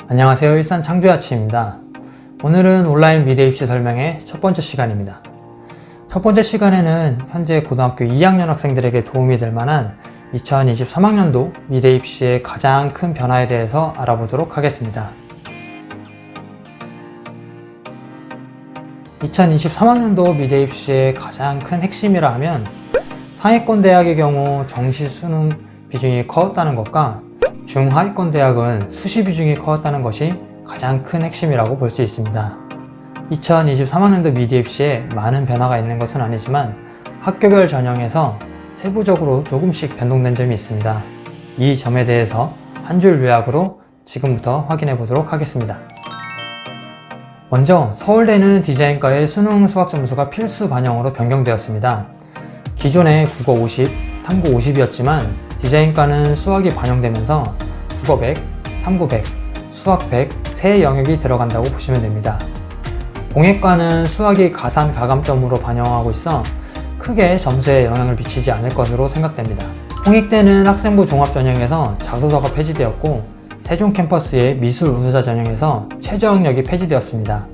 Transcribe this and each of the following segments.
안녕하세요. 일산 창조의 아침입니다. 오늘은 온라인 미래 입시 설명의 첫 번째 시간입니다. 첫 번째 시간에는 현재 고등학교 2학년 학생들에게 도움이 될 만한 2023학년도 미래 입시의 가장 큰 변화에 대해서 알아보도록 하겠습니다. 2023학년도 미래 입시의 가장 큰 핵심이라 하면 상위권 대학의 경우 정시 수능 비중이 커졌다는 것과 중하위권 대학은 수시 비중이 커졌다는 것이 가장 큰 핵심이라고 볼 수 있습니다. 2023학년도 미래 입시에 많은 변화가 있는 것은 아니지만 학교별 전형에서 세부적으로 조금씩 변동된 점이 있습니다. 이 점에 대해서 한 줄 요약으로 지금부터 확인해 보도록 하겠습니다. 먼저 서울대는 디자인과의 수능 수학 점수가 필수 반영으로 변경되었습니다. 기존에 국어 50, 탐구 50이었지만 디자인과는 수학이 반영되면서 국어 100, 탐구 100, 수학 100 세 영역이 들어간다고 보시면 됩니다. 공예과는 수학이 가산 가감점으로 반영하고 있어 크게 점수에 영향을 미치지 않을 것으로 생각됩니다. 홍익대는 학생부 종합 전형에서 자소서가 폐지되었고 세종 캠퍼스의 미술 우수자 전형에서 최저 학력이 폐지되었습니다.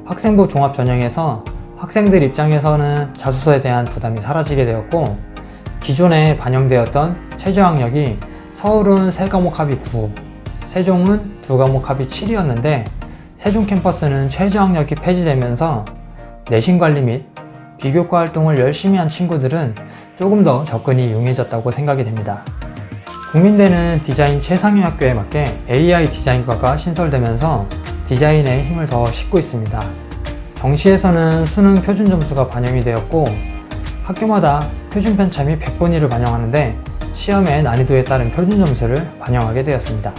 학생부 종합 전형에서 학생들 입장에서는 자소서에 대한 부담이 사라지게 되었고 기존에 반영되었던 최저 학력이 서울은 3과목 합이 9, 세종은 2과목 합이 7이었는데 세종 캠퍼스는 최저 학력이 폐지되면서 내신 관리 및 비교과 활동을 열심히 한 친구들은 조금 더 접근이 용이해졌다고 생각이 됩니다. 국민대는 디자인 최상위 학교에 맞게 AI 디자인과가 신설되면서 디자인에 힘을 더 싣고 있습니다. 정시에서는 수능 표준 점수가 반영이 되었고 학교마다 표준 편차이 100분위를 반영하는데 시험의 난이도에 따른 표준 점수를 반영하게 되었습니다.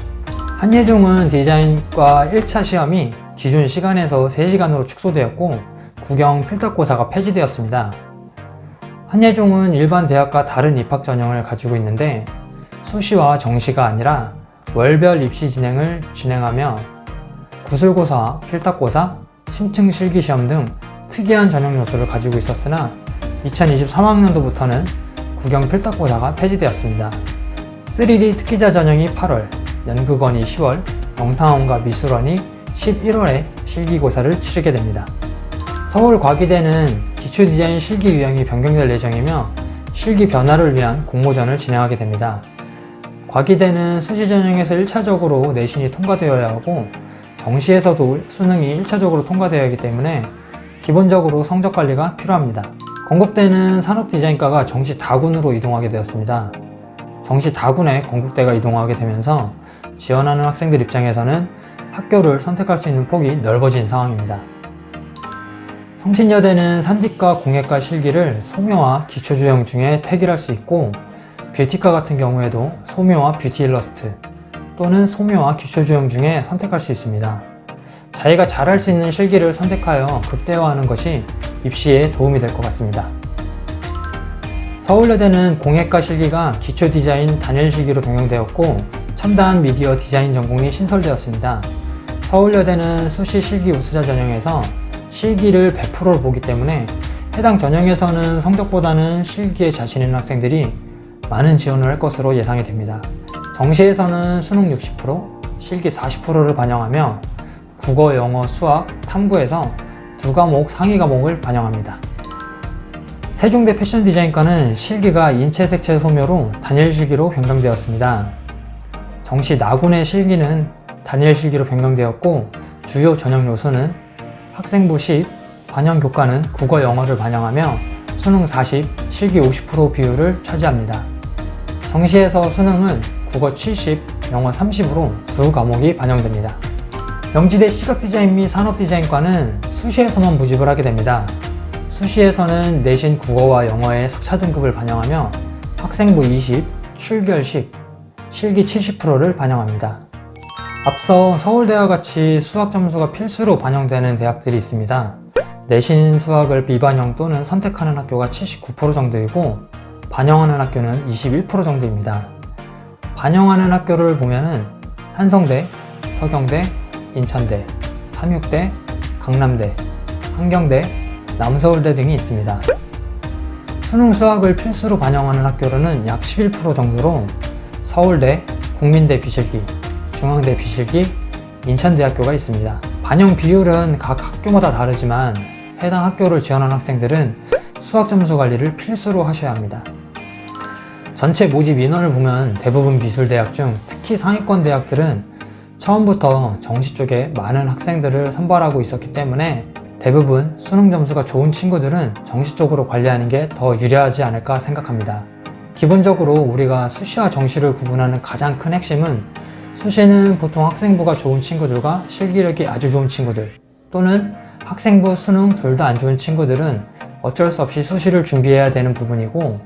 한예종은 디자인과 1차 시험이 기존 시간에서 3시간으로 축소되었고 국영 필탁고사가 폐지되었습니다. 한예종은 일반 대학과 다른 입학 전형을 가지고 있는데 수시와 정시가 아니라 월별 입시 진행을 진행하며 구술고사와 필탁고사, 심층 실기시험 등 특이한 전형 요소를 가지고 있었으나 2023학년도부터는 국영 필탁고사가 폐지되었습니다. 3D 특기자 전형이 8월, 연극원이 10월, 영상원과 미술원이 11월에 실기고사를 치르게 됩니다. 서울과기대는 기초디자인 실기 유형이 변경될 예정이며 실기 변화를 위한 공모전을 진행하게 됩니다. 과기대는 수시 전형에서 1차적으로 내신이 통과되어야 하고 정시에서도 수능이 1차적으로 통과되어야 하기 때문에 기본적으로 성적 관리가 필요합니다. 건국대는 산업디자인과가 정시 다군으로 이동하게 되었습니다. 정시 다군에 건국대가 이동하게 되면서 지원하는 학생들 입장에서는 학교를 선택할 수 있는 폭이 넓어진 상황입니다. 성신여대는 산디과 공예과 실기를 소묘와 기초주형 중에 택일할 수 있고 뷰티과 같은 경우에도 소묘와 뷰티 일러스트 또는 소묘와 기초주형 중에 선택할 수 있습니다. 자기가 잘할 수 있는 실기를 선택하여 극대화하는 것이 입시에 도움이 될 것 같습니다. 서울여대는 공예과 실기가 기초디자인 단일 실기로 변경되었고 첨단 미디어 디자인 전공이 신설되었습니다. 서울여대는 수시 실기 우수자 전형에서 실기를 100%를 보기 때문에 해당 전형에서는 성적보다는 실기에 자신 있는 학생들이 많은 지원을 할 것으로 예상이 됩니다. 정시에서는 수능 60%, 실기 40%를 반영하며 국어, 영어, 수학, 탐구에서 2과목 상위 과목을 반영합니다. 세종대 패션디자인과는 실기가 인체색채 소묘로 단일 실기로 변경되었습니다. 정시 나군의 실기는 단일 실기로 변경되었고 주요 전형 요소는 학생부 10, 반영 교과는 국어, 영어를 반영하며 수능 40, 실기 50% 비율을 차지합니다. 정시에서 수능은 국어 70, 영어 30으로 2과목이 반영됩니다. 명지대 시각디자인 및 산업디자인과는 수시에서만 모집을 하게 됩니다. 수시에서는 내신 국어와 영어의 석차 등급을 반영하며 학생부 20, 출결 10, 실기 70%를 반영합니다. 앞서 서울대와 같이 수학 점수가 필수로 반영되는 대학들이 있습니다. 내신 수학을 비반영 또는 선택하는 학교가 79% 정도이고 반영하는 학교는 21% 정도입니다. 반영하는 학교를 보면은 한성대, 서경대, 인천대, 삼육대, 강남대, 한경대, 남서울대 등이 있습니다. 수능 수학을 필수로 반영하는 학교로는 약 11% 정도로 서울대, 국민대 비실기, 중앙대 비실기, 인천대학교가 있습니다. 반영 비율은 각 학교마다 다르지만 해당 학교를 지원한 학생들은 수학 점수 관리를 필수로 하셔야 합니다. 전체 모집 인원을 보면 대부분 미술대학 중 특히 상위권 대학들은 처음부터 정시 쪽에 많은 학생들을 선발하고 있었기 때문에 대부분 수능 점수가 좋은 친구들은 정시 쪽으로 관리하는 게 더 유리하지 않을까 생각합니다. 기본적으로 우리가 수시와 정시를 구분하는 가장 큰 핵심은 수시는 보통 학생부가 좋은 친구들과 실기력이 아주 좋은 친구들 또는 학생부, 수능 둘 다 안 좋은 친구들은 어쩔 수 없이 수시를 준비해야 되는 부분이고,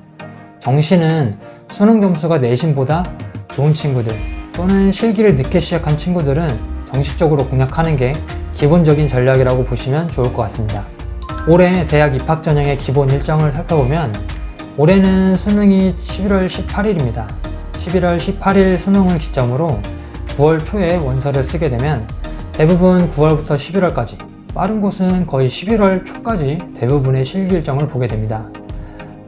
정시는 수능 점수가 내신보다 좋은 친구들 또는 실기를 늦게 시작한 친구들은 정시적으로 공략하는 게 기본적인 전략이라고 보시면 좋을 것 같습니다. 올해 대학 입학 전형의 기본 일정을 살펴보면 올해는 수능이 11월 18일입니다. 11월 18일 수능을 기점으로 9월 초에 원서를 쓰게 되면 대부분 9월부터 11월까지, 빠른 곳은 거의 11월 초까지 대부분의 실기 일정을 보게 됩니다.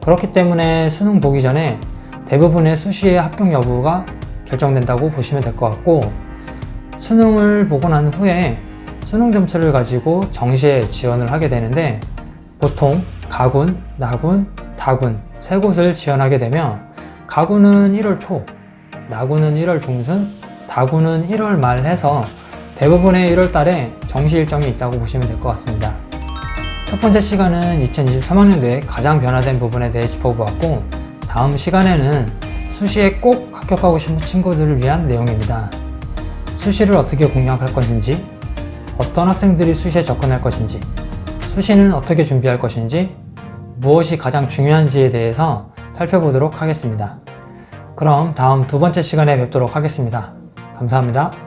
그렇기 때문에 수능 보기 전에 대부분의 수시의 합격 여부가 결정된다고 보시면 될 것 같고, 수능을 보고 난 후에 수능 점수를 가지고 정시에 지원을 하게 되는데 보통 가군, 나군, 다군 세 곳을 지원하게 되며 가군은 1월 초, 나군은 1월 중순, 다군은 1월 말 해서 대부분의 1월 달에 정시 일정이 있다고 보시면 될 것 같습니다. 첫 번째 시간은 2023학년도에 가장 변화된 부분에 대해 짚어보았고, 다음 시간에는 수시에 꼭 합격하고 싶은 친구들을 위한 내용입니다. 수시를 어떻게 공략할 것인지, 어떤 학생들이 수시에 접근할 것인지, 수시는 어떻게 준비할 것인지, 무엇이 가장 중요한지에 대해서 살펴보도록 하겠습니다. 그럼 다음 두 번째 시간에 뵙도록 하겠습니다. 감사합니다.